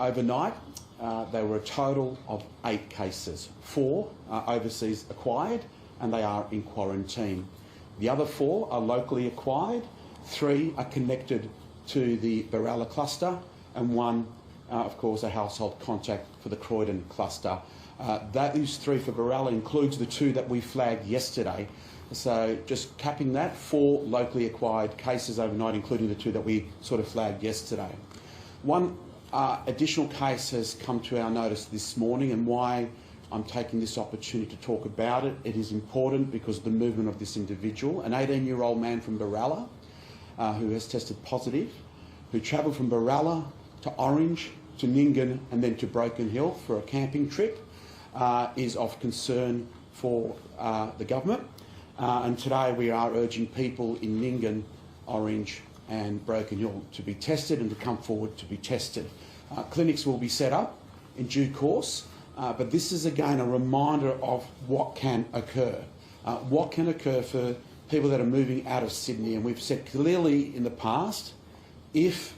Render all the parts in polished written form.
overnight, there were a total of 8 cases. 4 are overseas acquired and they are in quarantine. The other 4 are locally acquired, 3 are connected to the Barella cluster, and 1, of course, a household contact for the Croydon cluster. Those 3 for Barella includes the 2 that we flagged yesterday. So just capping that, 4 locally acquired cases overnight, including the 2 that we sort of flagged yesterday. One additional case has come to our notice this morning, and why I'm taking this opportunity to talk about it. It is important because of the movement of this individual, an 18-year-old man from Barella who has tested positive, who travelled from Barella to Orange, to Nyngan and then to Broken Hill for a camping trip, is of concern for the government. And today we are urging people in Nyngan, Orange and Broken Hill to be tested and to come forward to be tested. Clinics will be set up in due course, but this is again a reminder of what can occur. What can occur for people that are moving out of Sydney, and we've said clearly in the past, if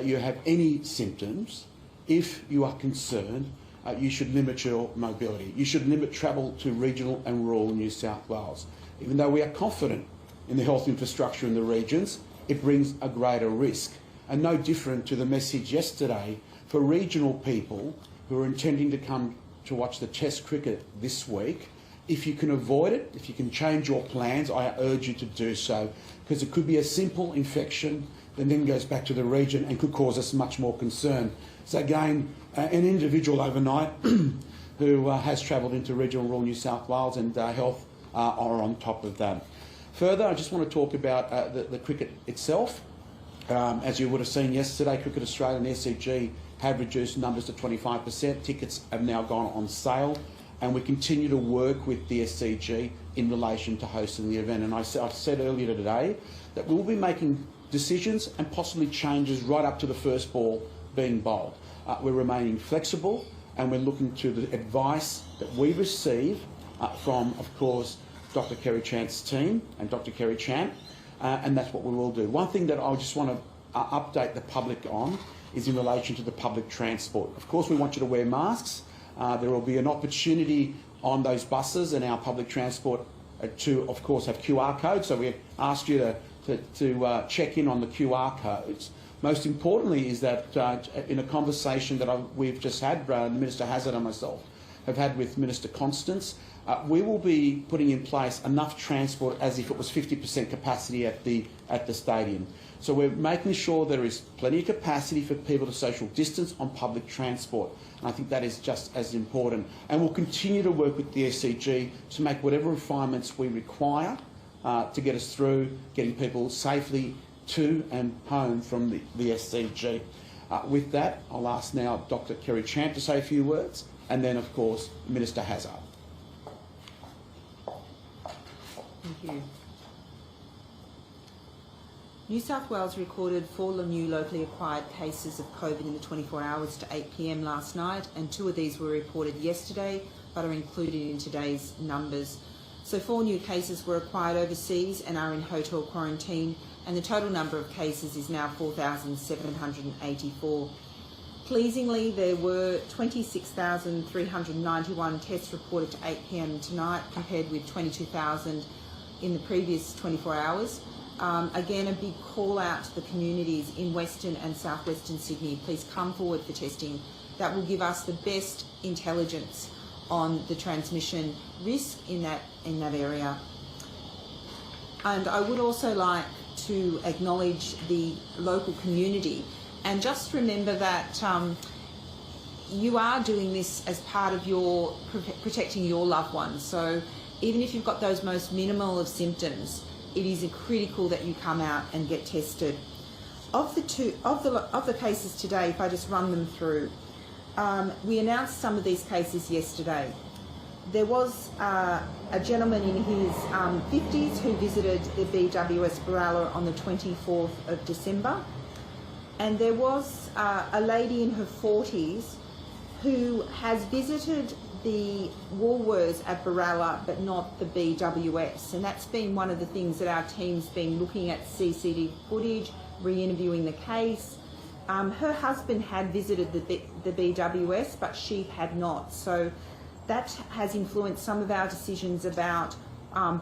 you have any symptoms, if you are concerned, you should limit your mobility. You should limit travel to regional and rural New South Wales. Even though we are confident in the health infrastructure in the regions, it brings a greater risk. And no different to the message yesterday for regional people who are intending to come to watch the Test cricket this week. If you can avoid it, if you can change your plans, I urge you to do so, because it could be a simple infection that then goes back to the region and could cause us much more concern. So again, an individual overnight who has travelled into regional rural New South Wales, and health are on top of that. Further, I just want to talk about the cricket itself. As you would have seen yesterday, Cricket Australia and SCG have reduced numbers to 25%. Tickets have now gone on sale, and we continue to work with the SCG in relation to hosting the event. And I said earlier today that we will be making decisions and possibly changes right up to the first ball being bowled. We're remaining flexible, and we're looking to the advice that we receive from, of course, Dr. Kerry Chant's team and Dr. Kerry Chant, and that's what we will do. One thing that I just want to update the public on is in relation to the public transport. Of course, we want you to wear masks. There will be an opportunity on those buses and our public transport to, of course, have QR codes. So we asked you to check in on the QR codes. Most importantly is that in a conversation that we've just had, Minister Hazzard and myself have had with Minister Constance, we will be putting in place enough transport as if it was 50% capacity at the stadium. So we're making sure there is plenty of capacity for people to social distance on public transport. And I think that is just as important. And we'll continue to work with the SCG to make whatever refinements we require to get us through getting people safely to and home from the SCG. With that, I'll ask now Dr. Kerry Chant to say a few words, and then, of course, Minister Hazzard. Thank you. New South Wales recorded 4 new locally acquired cases of COVID in the 24 hours to 8 p.m. last night, and 2 of these were reported yesterday but are included in today's numbers. So 4 new cases were acquired overseas and are in hotel quarantine, and the total number of cases is now 4,784. Pleasingly, there were 26,391 tests reported to 8 p.m. tonight, compared with 22,000 in the previous 24 hours. Again, a big call out to the communities in Western and Southwestern Sydney. Please come forward for testing. That will give us the best intelligence on the transmission risk in that area. And I would also like to acknowledge the local community, and just remember that you are doing this as part of your protecting your loved ones. So even if you've got those most minimal of symptoms, it is critical that you come out and get tested. Of the cases today, if I just run them through, we announced some of these cases yesterday. There was a gentleman in his 50s who visited the BWS Barella on the 24th of December, and there was a lady in her 40s who has visited the Woolworths at Barella but not the BWS, and that's been one of the things that our team's been looking at CCTV footage, re-interviewing the case, Her husband had visited the BWS, but she had not. So that has influenced some of our decisions about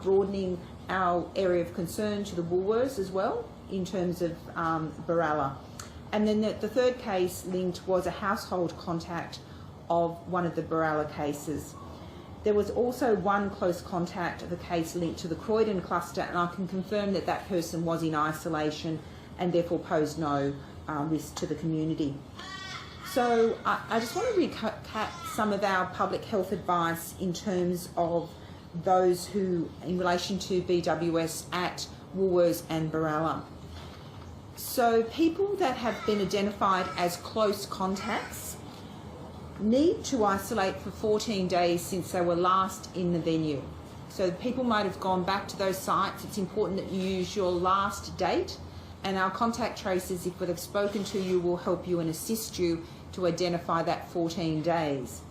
broadening our area of concern to the Woolworths as well, in terms of Barella. And then the third case linked was a household contact of one of the Barella cases. There was also one close contact of a case linked to the Croydon cluster, and I can confirm that that person was in isolation and therefore posed no risk to the community. So I just want to recap some of our public health advice in terms of those who, in relation to BWS at Woolworths and Barella. So people that have been identified as close contacts need to isolate for 14 days since they were last in the venue. So people might have gone back to those sites. It's important that you use your last date, and our contact tracers, if they've spoken to you, will help you and assist you to identify that 14 days.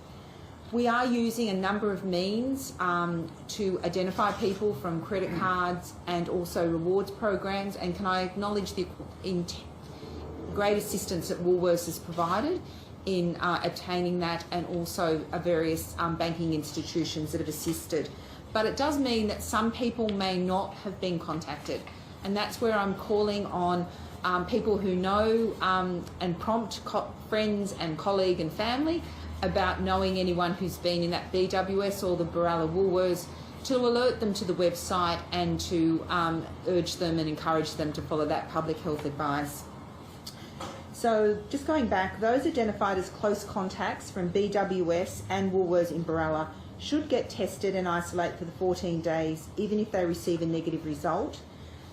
We are using a number of means to identify people, from credit cards and also rewards programs, and can I acknowledge the great assistance that Woolworths has provided in obtaining that, and also various banking institutions that have assisted. But it does mean that some people may not have been contacted, and that's where I'm calling on people who know and prompt friends and colleague and family about knowing anyone who's been in that BWS or the Barella Woolworths, to alert them to the website and to urge them and encourage them to follow that public health advice. So just going back, those identified as close contacts from BWS and Woolworths in Barella should get tested and isolate for the 14 days, even if they receive a negative result.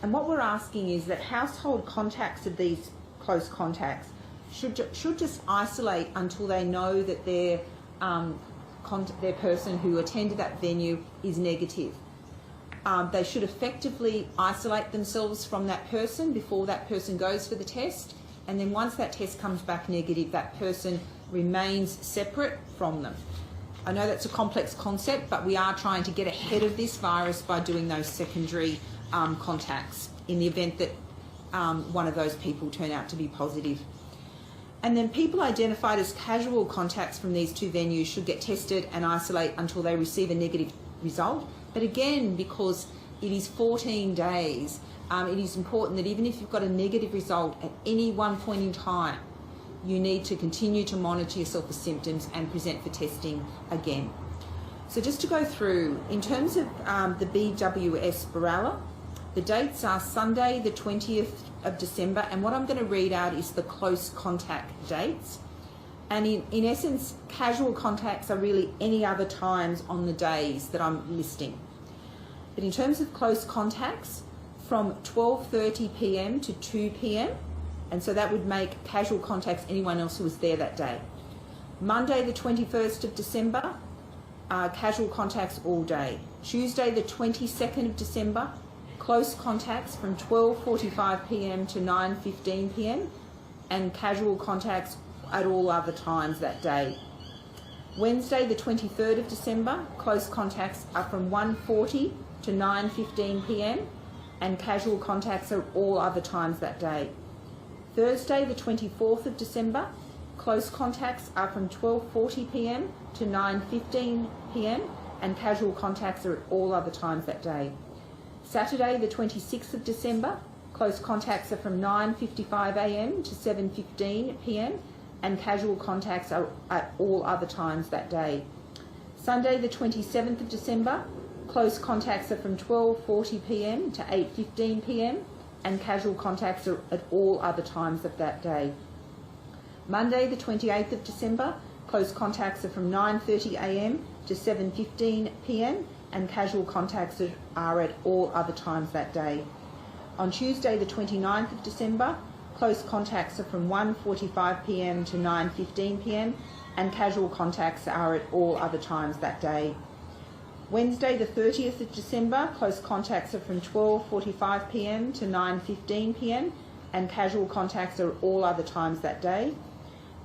And what we're asking is that household contacts of these close contacts should just isolate until they know that their person who attended that venue is negative. They should effectively isolate themselves from that person before that person goes for the test, and then once that test comes back negative, that person remains separate from them. I know that's a complex concept, but we are trying to get ahead of this virus by doing those secondary contacts in the event that one of those people turn out to be positive. And then people identified as casual contacts from these two venues should get tested and isolate until they receive a negative result. But again, because it is 14 days, it is important that even if you've got a negative result at any one point in time, you need to continue to monitor yourself for symptoms and present for testing again. So just to go through, in terms of the BWS Barella, the dates are Sunday the 20th of December, and what I'm going to read out is the close contact dates. And in essence, casual contacts are really any other times on the days that I'm listing. But in terms of close contacts, from 12:30 p.m. to 2 p.m, and so that would make casual contacts anyone else who was there that day. Monday the 21st of December, casual contacts all day. Tuesday the 22nd of December, close contacts from 12:45 p.m. to 9:15 p.m, and casual contacts at all other times that day. Wednesday the 23rd of December, close contacts are from 1:40 to 9:15 p.m, and casual contacts are all other times that day. Thursday the 24th of December, close contacts are from 12:40 p.m. to 9:15 p.m, and casual contacts are at all other times that day. Saturday the 26th of December, close contacts are from 9:55 a.m. to 7:15 p.m, and casual contacts are at all other times that day. Sunday the 27th of December, close contacts are from 12:40 p.m. to 8:15 p.m, and casual contacts are at all other times of that day. Monday the 28th of December, close contacts are from 9:30 a.m. to 7:15 p.m, and casual contacts are at all other times that day. On Tuesday the 29th of December, close contacts are from 1:45 p.m. to 9:15 p.m, and casual contacts are at all other times that day. Wednesday the 30th of December, close contacts are from 12:45 p.m. to 9:15 p.m, and casual contacts are at all other times that day.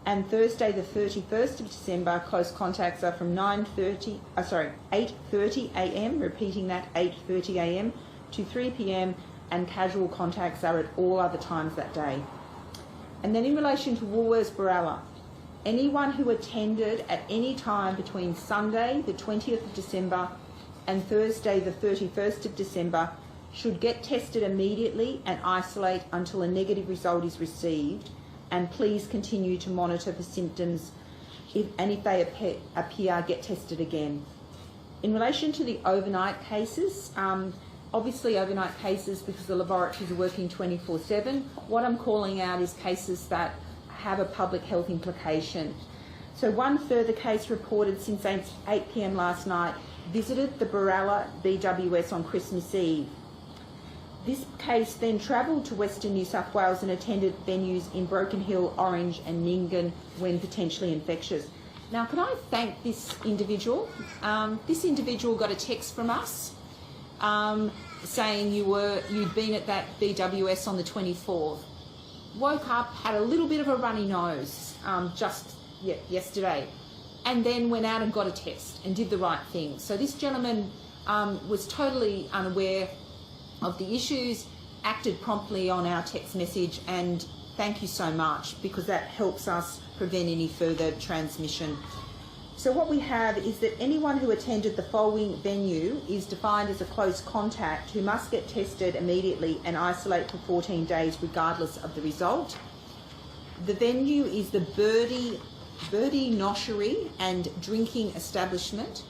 And Thursday the 31st of December, close contacts are from 8:30 a.m, repeating that, 8:30 a.m. to 3 p.m, and casual contacts are at all other times that day. And then in relation to Woolworths Baralla, anyone who attended at any time between Sunday the 20th of December and Thursday the 31st of December should get tested immediately and isolate until a negative result is received, and please continue to monitor for symptoms if they appear, get tested again. In relation to the overnight cases, obviously overnight cases, because the laboratories are working 24/7, what I'm calling out is cases that have a public health implication. So one further case reported since 8 p.m. last night visited the Baralla BWS on Christmas Eve. This case then travelled to Western New South Wales and attended venues in Broken Hill, Orange and Nyngan when potentially infectious. Now, can I thank this individual? This individual got a text from us saying you'd been at that BWS on the 24th. Woke up, had a little bit of a runny nose yesterday, and then went out and got a test and did the right thing. So this gentleman was totally unaware of the issues, acted promptly on our text message, and thank you so much, because that helps us prevent any further transmission. So what we have is that anyone who attended the following venue is defined as a close contact who must get tested immediately and isolate for 14 days regardless of the result. The venue is the Birdie Noshery and Drinking Establishment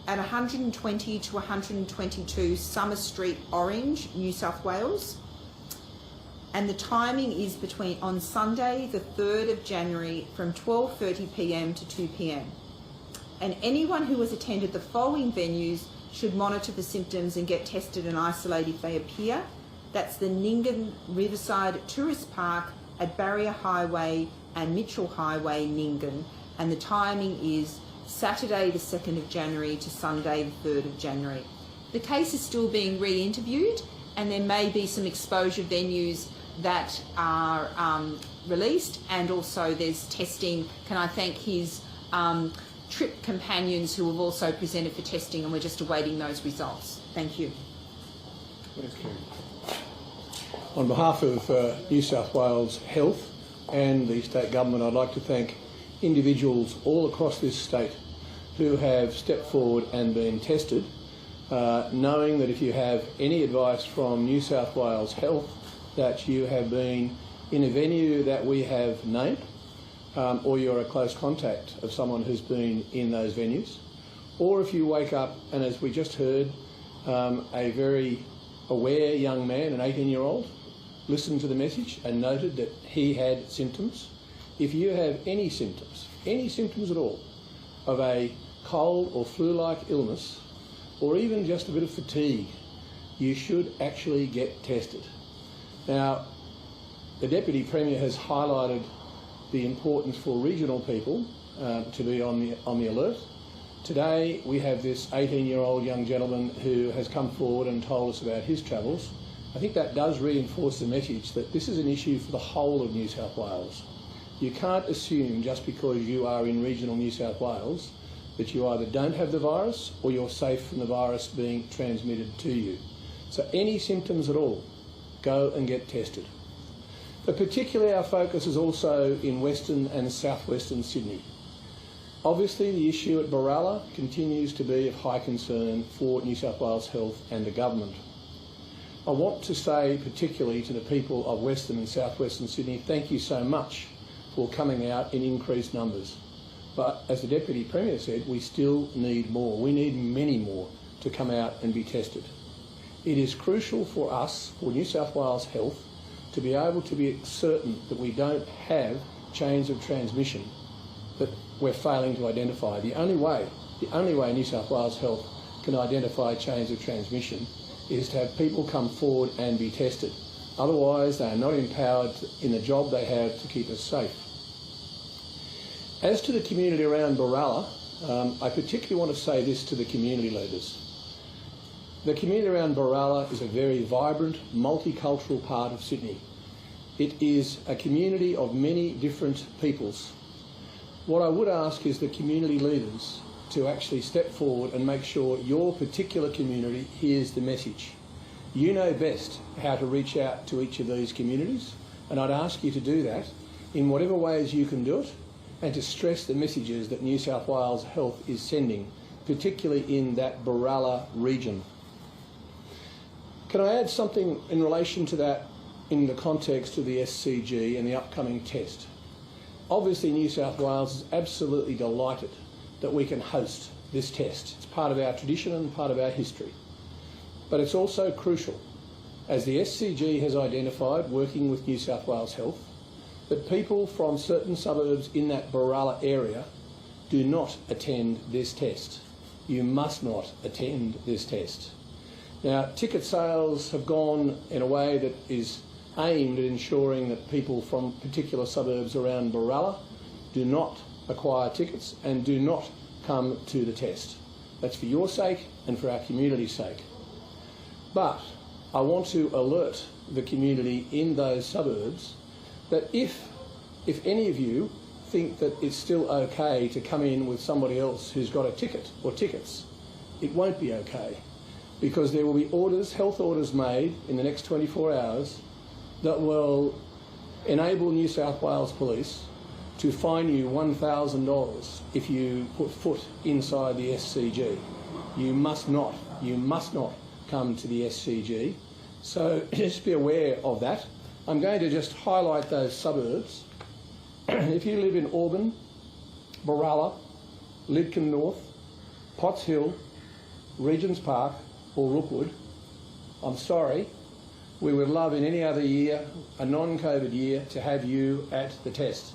at 120 to 122 Summer Street, Orange, New South Wales. And the timing is on Sunday the 3rd of January from 12:30 p.m. to 2 p.m. And anyone who has attended the following venues should monitor for symptoms and get tested and isolate if they appear. That's the Nyngan Riverside Tourist Park at Barrier Highway and Mitchell Highway, Nyngan. And the timing is Saturday the 2nd of January to Sunday the 3rd of January. The case is still being re-interviewed, and there may be some exposure venues that are released, and also there's testing. Can I thank his trip companions who have also presented for testing, and we're just awaiting those results. Thank you. Thanks, Kerry. On behalf of New South Wales Health and the state government, I'd like to thank individuals all across this state who have stepped forward and been tested, knowing that if you have any advice from New South Wales Health that you have been in a venue that we have named, or you're a close contact of someone who's been in those venues, or if you wake up and, as we just heard, a very aware young man, an 18-year-old, listened to the message and noted that he had symptoms. If you have any symptoms at all of a cold or flu-like illness, or even just a bit of fatigue, you should actually get tested. Now, the Deputy Premier has highlighted the importance for regional people to be on the alert. Today we have this 18-year-old young gentleman who has come forward and told us about his travels. I think that does reinforce the message that this is an issue for the whole of New South Wales. You can't assume just because you are in regional New South Wales that you either don't have the virus or you're safe from the virus being transmitted to you. So any symptoms at all, go and get tested. But particularly our focus is also in Western and Southwestern Sydney. Obviously the issue at Baralla continues to be of high concern for New South Wales Health and the government. I want to say particularly to the people of Western and Southwestern Sydney, thank you so much for coming out in increased numbers. But as the Deputy Premier said, we still need more. We need many more to come out and be tested. It is crucial for us, for New South Wales Health, to be able to be certain that we don't have chains of transmission that we're failing to identify. The only way New South Wales Health can identify chains of transmission is to have people come forward and be tested. Otherwise, they are not empowered in the job they have to keep us safe. As to the community around Baralla, I particularly want to say this to the community leaders. The community around Baralla is a very vibrant, multicultural part of Sydney. It is a community of many different peoples. What I would ask is the community leaders to actually step forward and make sure your particular community hears the message. You know best how to reach out to each of these communities, and I'd ask you to do that in whatever ways you can do it, and to stress the messages that New South Wales Health is sending, particularly in that Baralla region. Can I add something in relation to that in the context of the SCG and the upcoming test? Obviously, New South Wales is absolutely delighted that we can host this test. It's part of our tradition and part of our history. But it's also crucial, as the SCG has identified, working with New South Wales Health, that people from certain suburbs in that Baralla area do not attend this test. You must not attend this test. Now, ticket sales have gone in a way that is aimed at ensuring that people from particular suburbs around Baralla do not acquire tickets and do not come to the test. That's for your sake and for our community's sake. But I want to alert the community in those suburbs that if any of you think that it's still okay to come in with somebody else who's got a ticket or tickets, it won't be okay, because there will be orders, health orders made in the next 24 hours that will enable New South Wales Police to fine you $1,000 if you put foot inside the SCG. You must not come to the SCG. So just be aware of that. I'm going to just highlight those suburbs. If you live in Auburn, Baralla, Lidcombe North, Potts Hill, Regents Park or Rookwood, I'm sorry, we would love in any other year, a non-COVID year, to have you at the test.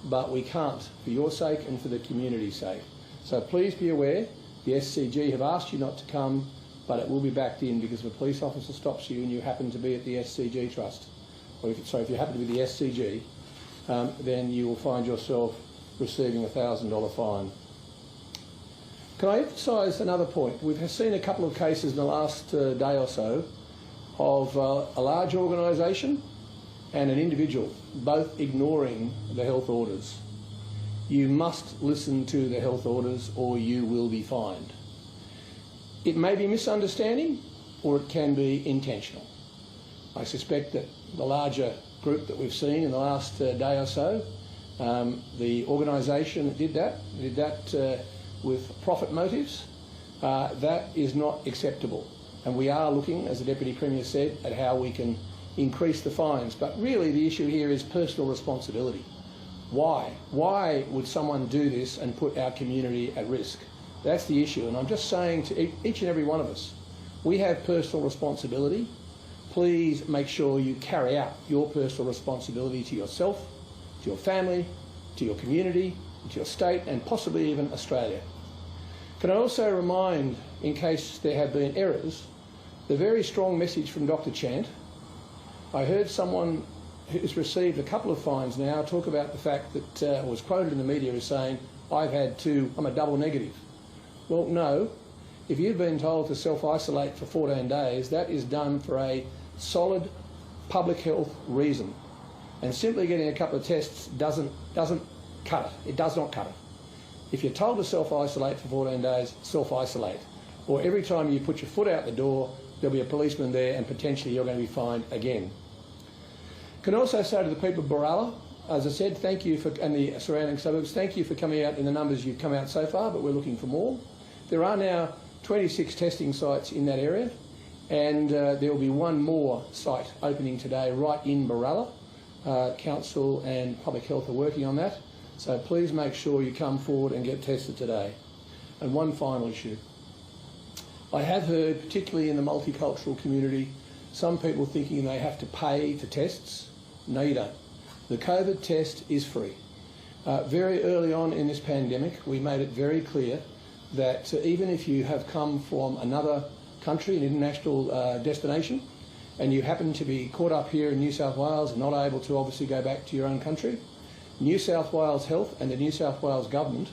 But we can't, for your sake and for the community's sake. So please be aware, the SCG have asked you not to come, but it will be backed in, because if a police officer stops you and you happen to be at the SCG Trust, or if you happen to be the SCG, then you will find yourself receiving a $1,000 fine. Can I emphasise another point? We've seen a couple of cases in the last day or so of a large organisation and an individual both ignoring the health orders. You must listen to the health orders or you will be fined. It may be misunderstanding or it can be intentional. I suspect that the larger group that we've seen in the last day or so, the organisation that did that with profit motives, that is not acceptable. And we are looking, as the Deputy Premier said, at how we can increase the fines. But really the issue here is personal responsibility. Why? Why would someone do this and put our community at risk? That's the issue. And I'm just saying to each and every one of us, we have personal responsibility. Please make sure you carry out your personal responsibility to yourself, to your family, to your community, to your state, and possibly even Australia. Can I also remind, in case there have been errors, the very strong message from Dr. Chant. I heard someone who's received a couple of fines now talk about the fact that was quoted in the media as saying, I'm a double negative. Well, no. If you've been told to self-isolate for 14 days, that is done for a solid public health reason. And simply getting a couple of tests doesn't cut it. It does not cut it. If you're told to self-isolate for 14 days, self-isolate. Or every time you put your foot out the door, there'll be a policeman there and potentially you're going to be fined again. Can I also say to the people of Baralla, as I said, thank you and the surrounding suburbs, thank you for coming out in the numbers you've come out so far, but we're looking for more. There are now 26 testing sites in that area, and there will be one more site opening today right in Baralla. Council and Public Health are working on that, so please make sure you come forward and get tested today. And one final issue. I have heard, particularly in the multicultural community, some people thinking they have to pay for tests. No, you don't. The COVID test is free. Very early on in this pandemic, we made it very clear that even if you have come from another country, an international destination, and you happen to be caught up here in New South Wales and not able to obviously go back to your own country, New South Wales Health and the New South Wales Government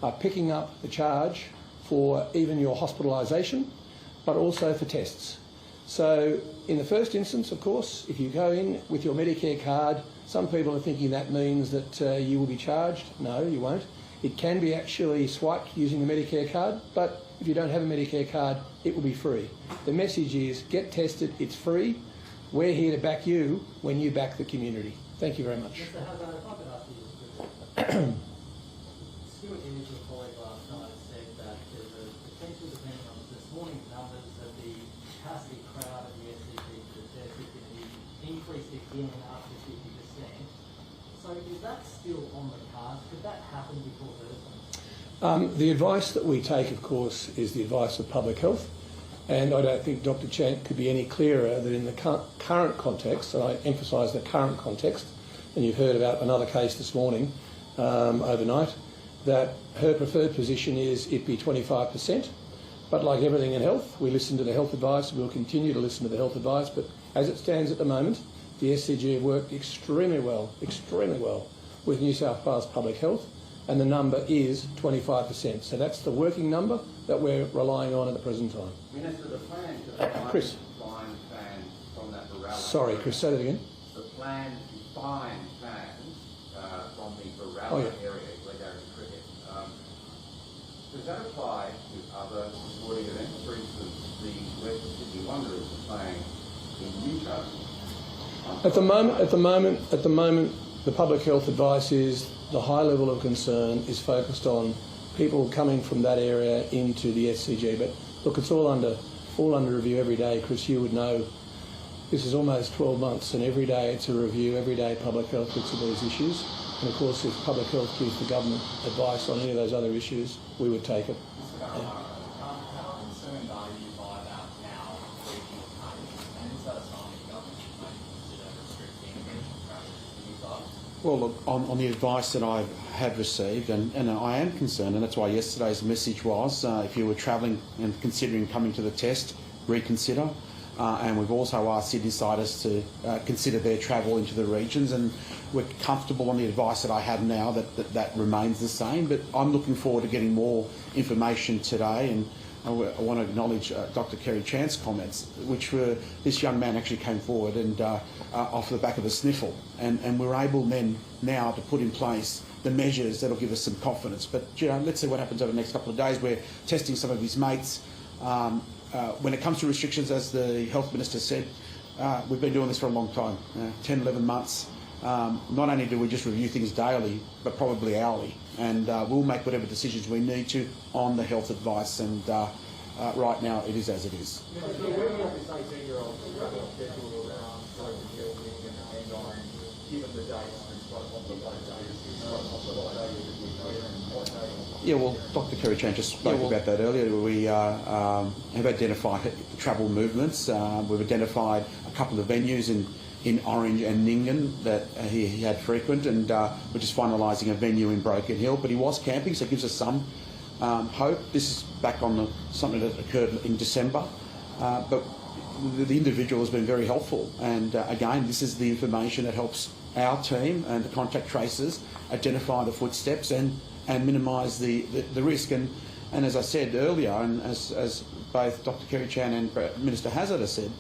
are picking up the charge for even your hospitalisation, but also for tests. So in the first instance, of course, if you go in with your Medicare card, some people are thinking that means that you will be charged. No, you won't. It can be actually swiped using the Medicare card, but if you don't have a Medicare card, it will be free. The message is get tested, it's free. We're here to back you when you back the community. Thank you very much. Mr. Hazzard, if I could ask you a question. Stuart Ellis, your colleague last night, said that there's a potential, depending on this morning's numbers, that the capacity crowd at the SCG for the test is going to be increased again up to 50%. So is that still on the cards? Could that happen before Thursday? The advice that we take, of course, is the advice of public health, and I don't think Dr. Chant could be any clearer that in the current context, and I emphasise the current context, and you've heard about another case this morning, overnight, that her preferred position is it be 25%, but like everything in health, we listen to the health advice, we'll continue to listen to the health advice, but as it stands at the moment, the SCG have worked extremely well with New South Wales Public Health, and the number is 25%. So that's the working number that we're relying on at the present time. Minister, the plan to Chris. fine fans from that Barilaro. Sorry, Chris, say that again. The plan to fine fans from the Barilaro area, where they're in cricket. Does that apply to other sporting events? For instance, the West Sydney Wanderers are playing in Newcastle. At the moment, the public health advice is the high level of concern is focused on people coming from that area into the SCG. But look, it's all under review every day. Chris, you would know this is almost 12 months, and every day it's a review. Every day public health looks at these issues, and of course, if public health gives the government advice on any of those other issues, we would take it. How concerned are you by that now regional case, and is that a sign that the government may consider restricting regional travel to New Zealand? Well, look, on the advice that I have received, and I am concerned, and that's why yesterday's message was, if you were travelling and considering coming to the test, reconsider. And we've also asked Sydney siders to consider their travel into the regions, and we're comfortable on the advice that I have now that remains the same. But I'm looking forward to getting more information today, and I want to acknowledge Dr. Kerry Chant's comments, which were this young man actually came forward and off the back of a sniffle, and we're able then now to put in place the measures that'll give us some confidence. But let's see what happens over the next couple of days. We're testing some of his mates. When it comes to restrictions, as the Health Minister said, we've been doing this for a long time, 10, 11 months. Not only do we just review things daily, but probably hourly. And we'll make whatever decisions we need to on the health advice. And right now, it is as it is. Yeah, well, Dr. Kerry Chant just spoke about that earlier. We have identified travel movements. We've identified a couple of venues in Orange and Nyngan that he had frequent, and we're just finalising a venue in Broken Hill. But he was camping, so it gives us some hope. This is back on something that occurred in December. But the individual has been very helpful. And again, this is the information that helps our team and the contact tracers identify the footsteps and minimise the risk. And as I said earlier, and as both Dr. Kerry Chant and Minister Hazzard has said,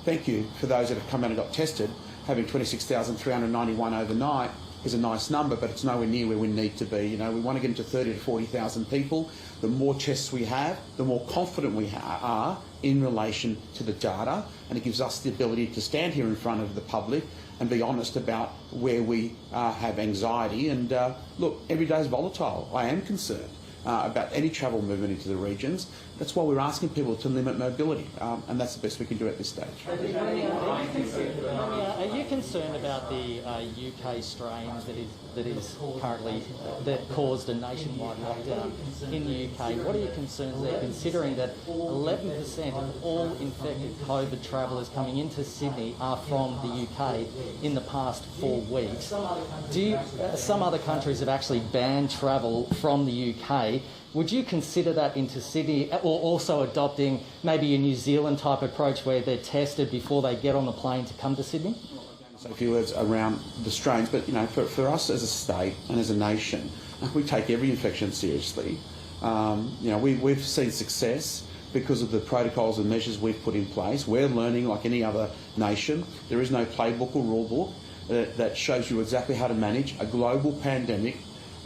thank you for those that have come out and got tested. Having 26,391 overnight is a nice number, but it's nowhere near where we need to be. We want to get into 30 to 40,000 people. The more tests we have, the more confident we are in relation to the data, and it gives us the ability to stand here in front of the public and be honest about where we have anxiety. And look, every day is volatile. I am concerned about any travel movement into the regions. That's why we're asking people to limit mobility, and that's the best we can do at this stage. Are you concerned about the UK strain that is currently that caused a nationwide lockdown in the UK? What are your concerns there, considering that 11% of all infected COVID travellers coming into Sydney are from the UK in the past 4 weeks? Some other countries have actually banned travel from the UK. Would you consider that into Sydney, or also adopting maybe a New Zealand type approach where they're tested before they get on the plane to come to Sydney? So a few words around the strains, but for us as a state and as a nation, we take every infection seriously. We've seen success because of the protocols and measures we've put in place. We're learning like any other nation. There is no playbook or rule book that shows you exactly how to manage a global pandemic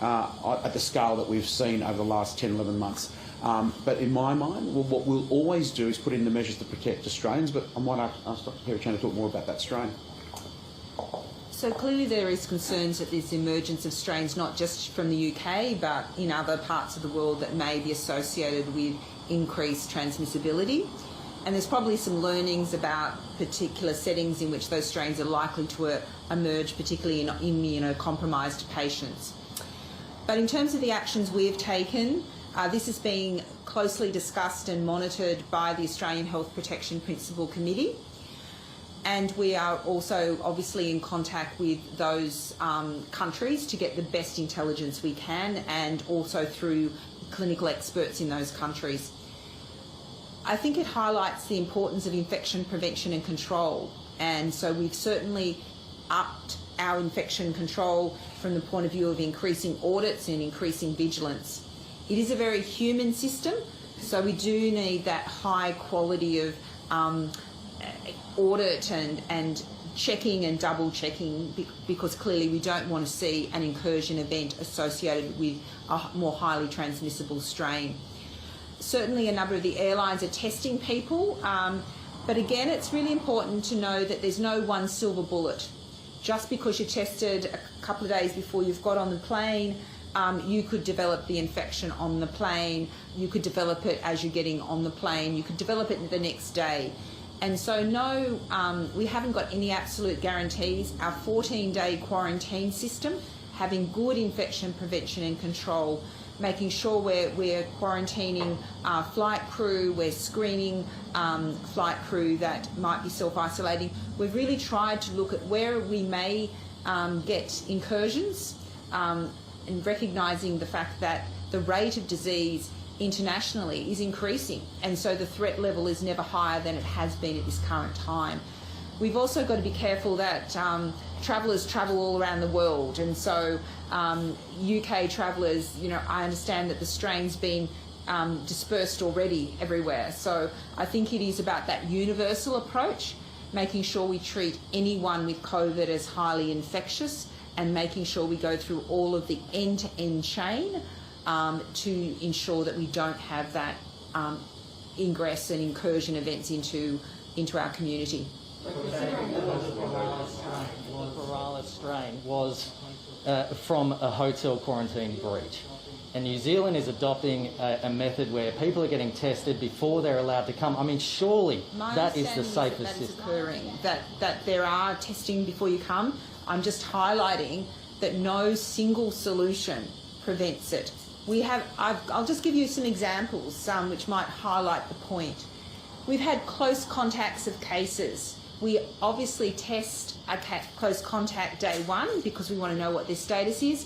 at the scale that we've seen over the last 10, 11 months. But in my mind, what we'll always do is put in the measures to protect the strains, but I might ask Dr. Kerry Chant to talk more about that strain. So clearly there is concerns that there's emergence of strains not just from the UK but in other parts of the world that may be associated with increased transmissibility. And there's probably some learnings about particular settings in which those strains are likely to emerge, particularly in immunocompromised patients. But in terms of the actions we've taken, this is being closely discussed and monitored by the Australian Health Protection Principal Committee. And we are also obviously in contact with those countries to get the best intelligence we can, and also through clinical experts in those countries. I think it highlights the importance of infection prevention and control, and so we've certainly upped our infection control from the point of view of increasing audits and increasing vigilance. It is a very human system, so we do need that high quality of audit and checking and double checking, because clearly we don't want to see an incursion event associated with a more highly transmissible strain. Certainly a number of the airlines are testing people, but again it's really important to know that there's no one silver bullet. Just because you're tested a couple of days before you've got on the plane, you could develop the infection on the plane, you could develop it as you're getting on the plane, you could develop it the next day. And so no, we haven't got any absolute guarantees. Our 14-day quarantine system, having good infection prevention and control, making sure we're quarantining our flight crew, we're screening flight crew that might be self-isolating. We've really tried to look at where we may get incursions, and recognising the fact that the rate of disease internationally is increasing, and so the threat level is never higher than it has been at this current time. We've also got to be careful that travellers travel all around the world, and so UK travellers, I understand that the strain's been dispersed already everywhere. So I think it is about that universal approach, making sure we treat anyone with COVID as highly infectious, and making sure we go through all of the end-to-end chain to ensure that we don't have that ingress and incursion events into our community. The Barilaro strain was from a hotel quarantine breach, and New Zealand is adopting a method where people are getting tested before they're allowed to come. I mean, surely that is the safest system. Occurring, that there are testing before you come. I'm just highlighting that no single solution prevents it. I'll just give you some examples which might highlight the point. We've had close contacts of cases. We obviously test a close contact day 1 because we want to know what their status is.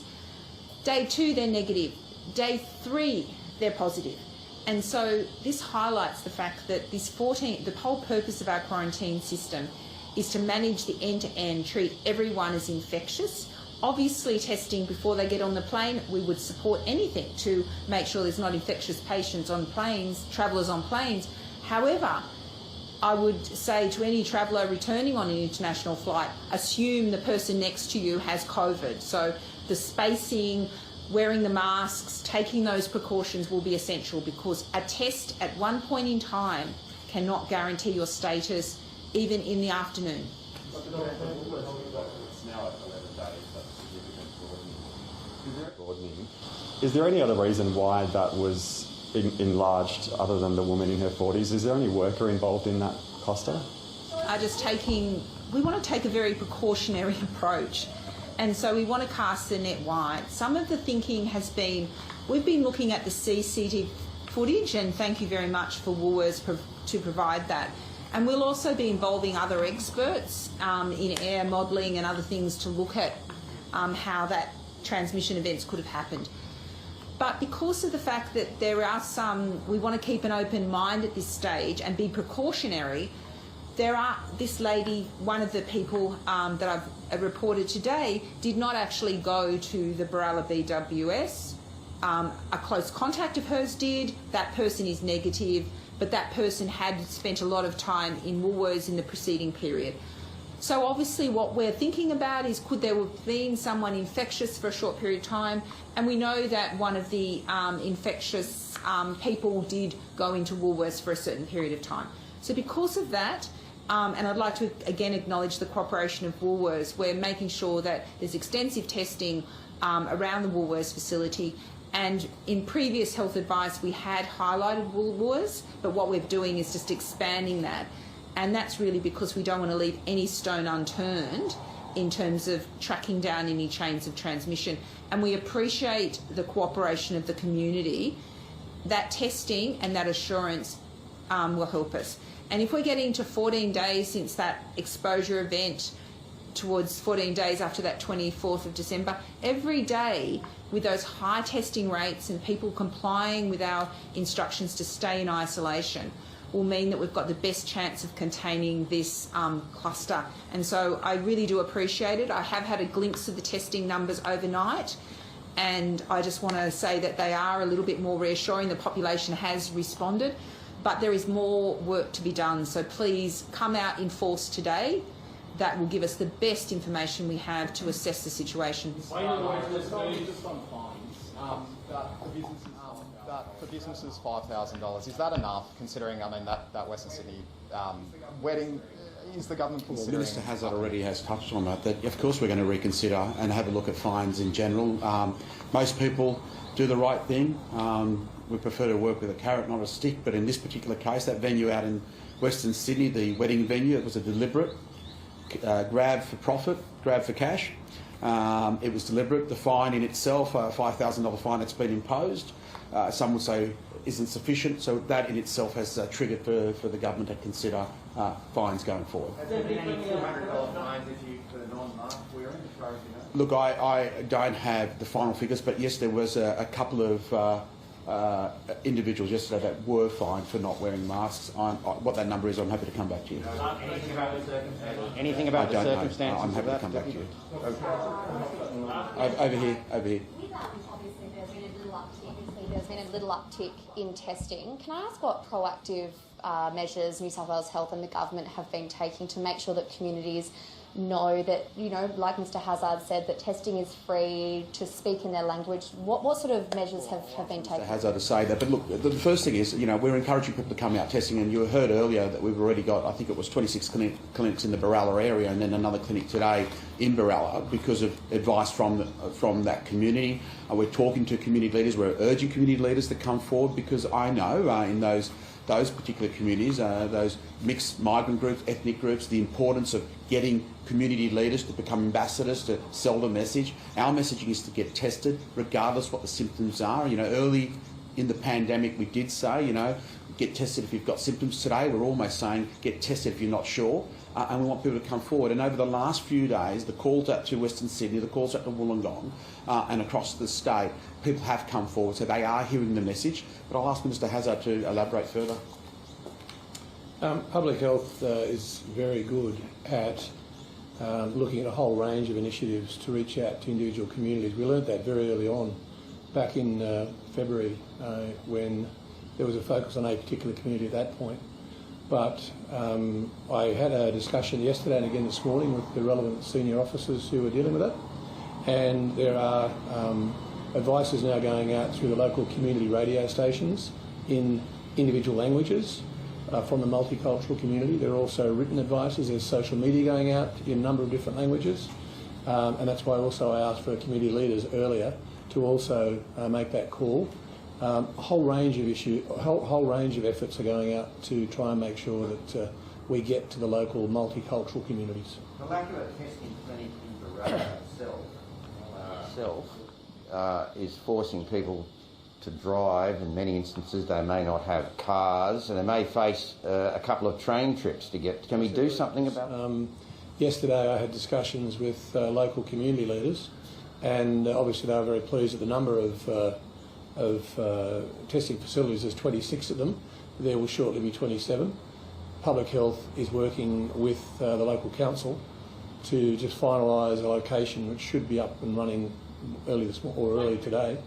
Day 2, they're negative. Day 3, they're positive. And so this highlights the fact that the whole purpose of our quarantine system is to manage the end-to-end, treat everyone as infectious. Obviously, testing before they get on the plane, we would support anything to make sure there's not infectious patients on planes, travellers on planes. However, I would say to any traveller returning on an international flight, assume the person next to you has COVID. So the spacing, wearing the masks, taking those precautions will be essential, because a test at one point in time cannot guarantee your status, even in the afternoon. It's now at 11 days, that's significant broadening. Is there any other reason why that was enlarged other than the woman in her 40s? Is there any worker involved in that cluster? We want to take a very precautionary approach, and so we want to cast the net wide. Some of the thinking has been, we've been looking at the CCTV footage, and thank you very much for Woolworths to provide that. And we'll also be involving other experts in air modelling and other things to look at how that transmission events could have happened. But because of the fact that there are we want to keep an open mind at this stage and be precautionary. This lady, one of the people that I've reported today, did not actually go to the Barilaro BWS. A close contact of hers did. That person is negative, but that person had spent a lot of time in Woolworths in the preceding period. So obviously what we're thinking about is, could there have been someone infectious for a short period of time? And we know that one of the infectious people did go into Woolworths for a certain period of time. So because of that, And I'd like to again acknowledge the cooperation of Woolworths. We're making sure that there's extensive testing around the Woolworths facility. And in previous health advice, we had highlighted Woolworths, but what we're doing is just expanding that. And that's really because we don't want to leave any stone unturned in terms of tracking down any chains of transmission. And we appreciate the cooperation of the community. That testing and that assurance will help us. And if we're getting to 14 days since that exposure event, towards 14 days after that 24th of December, every day with those high testing rates and people complying with our instructions to stay in isolation will mean that we've got the best chance of containing this cluster. And so I really do appreciate it. I have had a glimpse of the testing numbers overnight, and I just want to say that they are a little bit more reassuring. The population has responded, but there is more work to be done. So please come out in force today. That will give us the best information we have to assess the situation. Just on fines, for businesses, $5,000. Is that enough, considering, I mean, that Western Sydney wedding, is the government considering... Well, Minister Hazzard already has touched on that of course we're going to reconsider and have a look at fines in general. Most people do the right thing. We prefer to work with a carrot, not a stick, but in this particular case, that venue out in Western Sydney, the wedding venue, it was a deliberate grab for profit, grab for cash. It was deliberate. The fine in itself, a $5,000 fine that's been imposed, some would say isn't sufficient, so that in itself has triggered for the government to consider fines going forward. Has there been any $200 fines for non-mask wearing, as far as you know? Look, I don't have the final figures, but yes, there was a couple of individuals yesterday that were fined for not wearing masks. What that number is, I'm happy to come back to you. Anything about the circumstances? Anything about the circumstances? I'm happy to come back to you. Over here. Obviously, there's been a little uptick in testing. Can I ask what proactive measures New South Wales Health and the government have been taking to make sure that communities know that, you know, like Mr Hazzard said, that testing is free, to speak in their language? What sort of measures have been taken? Mr Hazzard to say that, but look, the first thing is, you know, we're encouraging people to come out testing, and you heard earlier that we've already got, I think it was 26 clinics in the Baralla area, and then another clinic today in Baralla because of advice from that community. We're talking to community leaders, we're urging community leaders to come forward, because I know in those particular communities, those mixed migrant groups, ethnic groups, the importance of getting community leaders to become ambassadors to sell the message. Our messaging is to get tested, regardless what the symptoms are. You know, early in the pandemic, we did say, you know, get tested if you've got symptoms. Today, we're almost saying get tested if you're not sure, and we want people to come forward. And over the last few days, the calls out to Western Sydney, the calls out to Wollongong, and across the state, people have come forward, so they are hearing the message. But I'll ask Minister Hazzard to elaborate further. Public health is very good at looking at a whole range of initiatives to reach out to individual communities. We learnt that very early on, back in February, when there was a focus on a particular community at that point. But I had a discussion yesterday and again this morning with the relevant senior officers who are dealing with it, and there are advices now going out through the local community radio stations in individual languages from the multicultural community. There are also written advices. There's social media going out in a number of different languages, and that's why also I asked for community leaders earlier to also make that call. A whole range of efforts are going out to try and make sure that we get to the local multicultural communities. The lack of a testing clinic in Baralla itself is forcing people to drive. In many instances, they may not have cars, and they may face a couple of train trips to get. Can we do something about that? Yesterday, I had discussions with local community leaders, and obviously they were very pleased at the number of testing facilities. There's 26 of them. There will shortly be 27. Public Health is working with the local council to just finalise a location which should be up and running early today.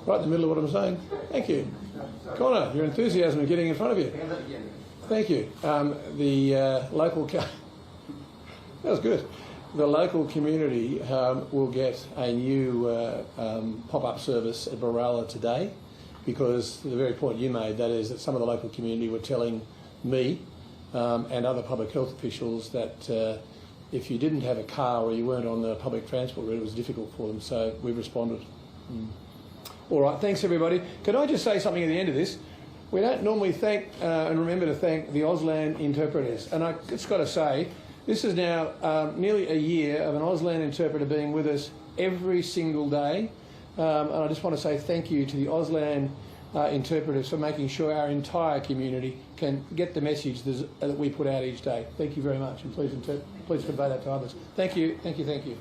Right in the middle of what I'm saying. Thank you. Connor, your enthusiasm is getting in front of you. Thank you. The local... that was good. The local community will get a new pop-up service at Baralla today, because the very point you made, that is that some of the local community were telling me and other public health officials that if you didn't have a car or you weren't on the public transport route, it was difficult for them. So we've responded. All right, thanks everybody. Could I just say something at the end of this? We don't normally thank and remember to thank the Auslan interpreters. And I just got to say, this is now nearly a year of an Auslan interpreter being with us every single day. And I just want to say thank you to the Auslan interpreters for making sure our entire community can get the message that we put out each day. Thank you very much, and please convey that to others. Thank you, thank you, thank you.